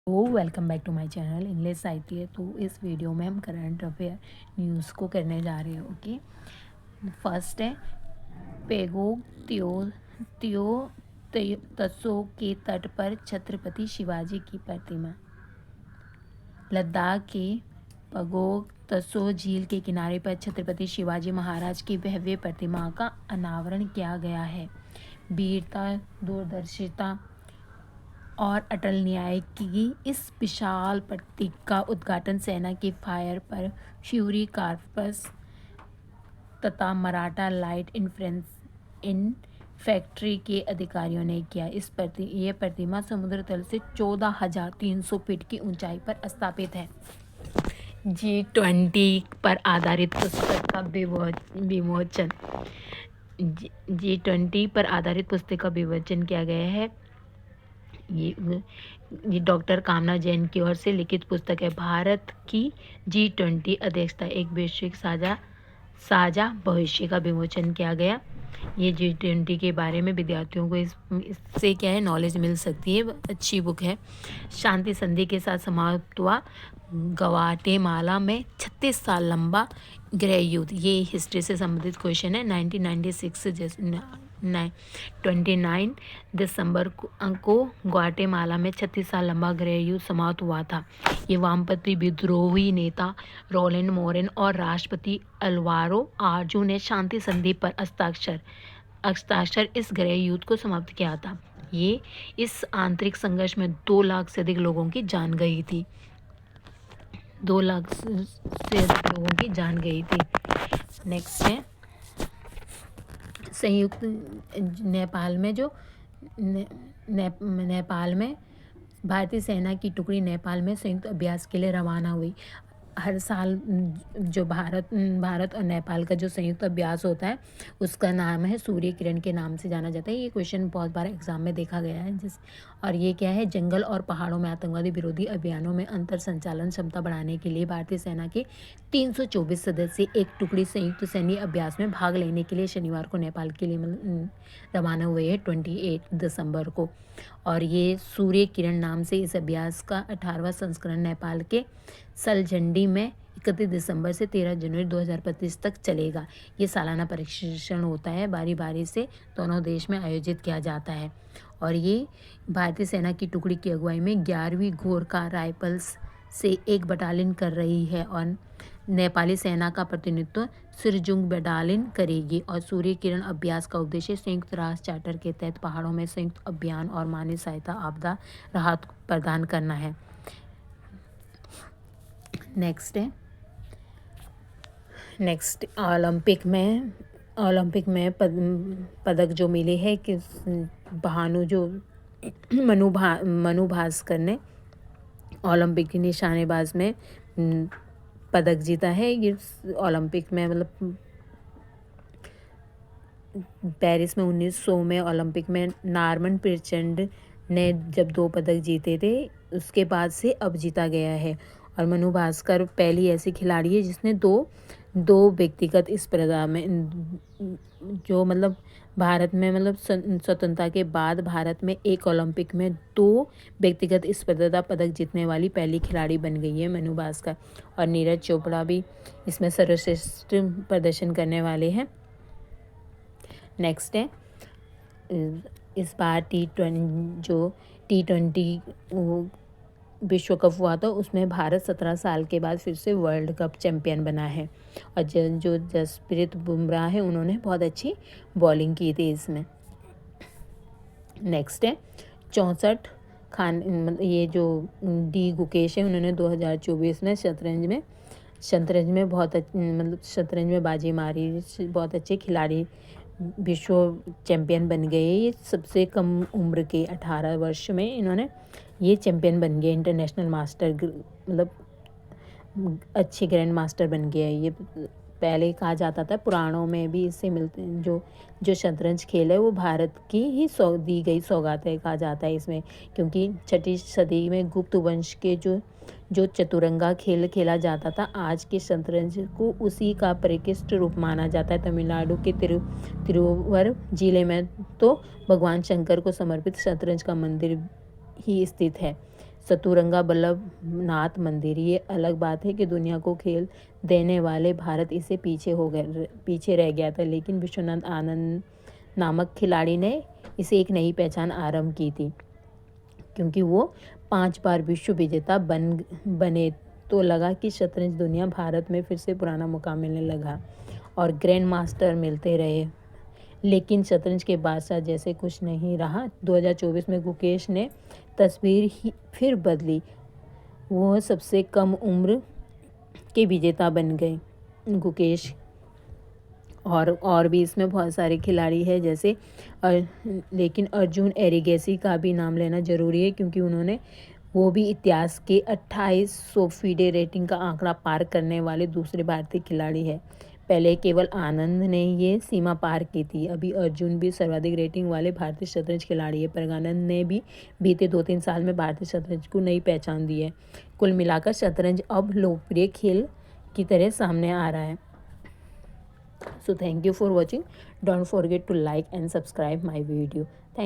तो welcome back to my channel English साहित्य। तो इस वीडियो में हम करंट अफेयर न्यूज़ को करने जा रहे हैं। ओके, फर्स्ट है पेगोंग त्यो त्सो के तट पर छत्रपति शिवाजी की प्रतिमा। लद्दाख के पगोंग त्सो झील के किनारे पर छत्रपति शिवाजी महाराज की भव्य प्रतिमा का अनावरण किया गया है। वीरता, दूरदर्शिता और अटल न्याय की इस विशाल प्रतीक का उद्घाटन सेना के फायर पर फ्यूरी कार्पस तथा मराठा लाइट इन्फैंट्री के अधिकारियों ने किया। यह प्रतिमा समुद्र तल से 14,300 फीट की ऊंचाई पर स्थापित है। G20 पर आधारित पुस्तक का विमोचन। G20 पर आधारित पुस्तक का विमोचन किया गया है। ये डॉक्टर कामना जैन की ओर से लिखित पुस्तक है। भारत की G20 अध्यक्षता एक वैश्विक साझा भविष्य का विमोचन किया गया। ये G20 के बारे में विद्यार्थियों को इससे क्या है, नॉलेज मिल सकती है। अच्छी बुक है। शांति संधि के साथ समाप्त हुआ ग्वाटेमाला में 36 साल लंबा गृह युद्ध। ये हिस्ट्री से संबंधित क्वेश्चन है। 1996 29 दिसंबर को ग्वाटेमाला में 36 साल लंबा गृह युद्ध समाप्त हुआ था। ये वामपंथी विद्रोही नेता रोलेंड मोरेन और राष्ट्रपति अल्वारो आर्जू ने शांति संधि पर हस्ताक्षर इस गृह युद्ध को समाप्त किया था। इस आंतरिक संघर्ष में 2 लाख से अधिक लोगों की जान गई थी। 2 लाख से अधिक लोगों की जान गई थी। नेक्स्ट है संयुक्त नेपाल में भारतीय सेना की टुकड़ी नेपाल में संयुक्त अभ्यास के लिए रवाना हुई। हर साल जो भारत और नेपाल का जो संयुक्त अभ्यास होता है उसका नाम है सूर्य किरण के नाम से जाना जाता है। ये क्वेश्चन बहुत बार एग्जाम में देखा गया है। और ये क्या है, जंगल और पहाड़ों में आतंकवादी विरोधी अभियानों में अंतर संचालन क्षमता बढ़ाने के लिए भारतीय सेना के 324 सदस्य एक टुकड़ी संयुक्त सैन्य अभ्यास में भाग लेने के लिए शनिवार को नेपाल के लिए रवाना हुए हैं 28 दिसंबर को। और ये सूर्य किरण नाम से इस अभ्यास का 18वां संस्करण नेपाल के सलझंडी में 31 दिसंबर से 13 जनवरी 2025 तक चलेगा। ये सालाना प्रशिक्षण होता है, बारी बारी से दोनों देश में आयोजित किया जाता है। और ये भारतीय सेना की टुकड़ी की अगुवाई में 11वीं गोरखा राइफल्स से एक बटालियन कर रही है और नेपाली सेना का प्रतिनिधित्व सिरजुंग बटालियन करेगी। और सूर्य किरण अभ्यास का उद्देश्य संयुक्त राष्ट्र चार्टर के तहत पहाड़ों में संयुक्त अभियान और मानवीय सहायता आपदा राहत प्रदान करना है। नेक्स्ट ओलंपिक में पदक जो मिले हैं कि मनु भास्कर ने ओलंपिक की निशानेबाज में पदक जीता है। ये ओलंपिक में मतलब पेरिस में 1900 में ओलंपिक में नारमन पिरचंड ने जब 2 पदक जीते थे, उसके बाद से अब जीता गया है। और मनु भास्कर पहली ऐसी खिलाड़ी है जिसने दो व्यक्तिगत स्पर्धा में जो मतलब भारत में मतलब स्वतंत्रता के बाद भारत में एक ओलंपिक में 2 व्यक्तिगत स्पर्धा पदक जीतने वाली पहली खिलाड़ी बन गई है मनु भास्कर। और नीरज चोपड़ा भी इसमें सर्वश्रेष्ठ प्रदर्शन करने वाले हैं। नेक्स्ट है इस बार T20 विश्व कप हुआ था, उसमें भारत 17 साल के बाद फिर से वर्ल्ड कप चैंपियन बना है। और जो जसप्रीत बुमराह है उन्होंने बहुत अच्छी बॉलिंग की थी इसमें। नेक्स्ट है 64 ये जो डी गुकेश है उन्होंने 2024 में शतरंज में बहुत शतरंज में बाजी मारी। बहुत अच्छे खिलाड़ी विश्व चैंपियन बन गए। ये सबसे कम उम्र के 18 वर्ष में इन्होंने ये चैंपियन बन गए। इंटरनेशनल मास्टर मतलब अच्छे ग्रैंड मास्टर बन गया। ये पहले कहा जाता था, पुराणों में भी इससे मिलते जो शतरंज खेल है वो भारत की ही दी गई सौगात है कहा जाता है इसमें। क्योंकि 6वीं सदी में गुप्त वंश के जो चतुरंगा खेल खेला जाता था, आज के शतरंज को उसी का परिष्कृत रूप माना जाता है। तमिलनाडु के तिरुवर जिले में तो भगवान शंकर को समर्पित शतरंज का मंदिर ही स्थित है। चतुरंगा बल्लभ नाथ मंदिर। ये अलग बात है कि दुनिया को खेल देने वाले भारत इससे पीछे रह गया था, लेकिन विश्वनाथ आनंद नामक खिलाड़ी ने इसे एक नई पहचान आरंभ की थी, क्योंकि वो 5 बार विश्व विजेता बने। तो लगा कि शतरंज दुनिया भारत में फिर से पुराना मुकाम मिलने लगा और ग्रैंड मास्टर मिलते रहे। लेकिन शतरंज के बादशाह जैसे कुछ नहीं रहा। 2024 में गुकेश ने तस्वीर ही फिर बदली। वो सबसे कम उम्र के विजेता बन गए। गुकेश और भी इसमें बहुत सारे खिलाड़ी हैं जैसे लेकिन अर्जुन एरिगेसी का भी नाम लेना ज़रूरी है, क्योंकि वो भी इतिहास के 2800 फीडे रेटिंग का आंकड़ा पार करने वाले दूसरे भारतीय खिलाड़ी है। पहले केवल आनंद ने ये सीमा पार की थी। अभी अर्जुन भी सर्वाधिक रेटिंग वाले भारतीय शतरंज खिलाड़ी है। प्रज्ञानंद ने भी बीते 2-3 साल में भारतीय शतरंज को नई पहचान दी है। कुल मिलाकर शतरंज अब लोकप्रिय खेल की तरह सामने आ रहा है। So thank you for watching. Don't forget to like and subscribe my video. Thank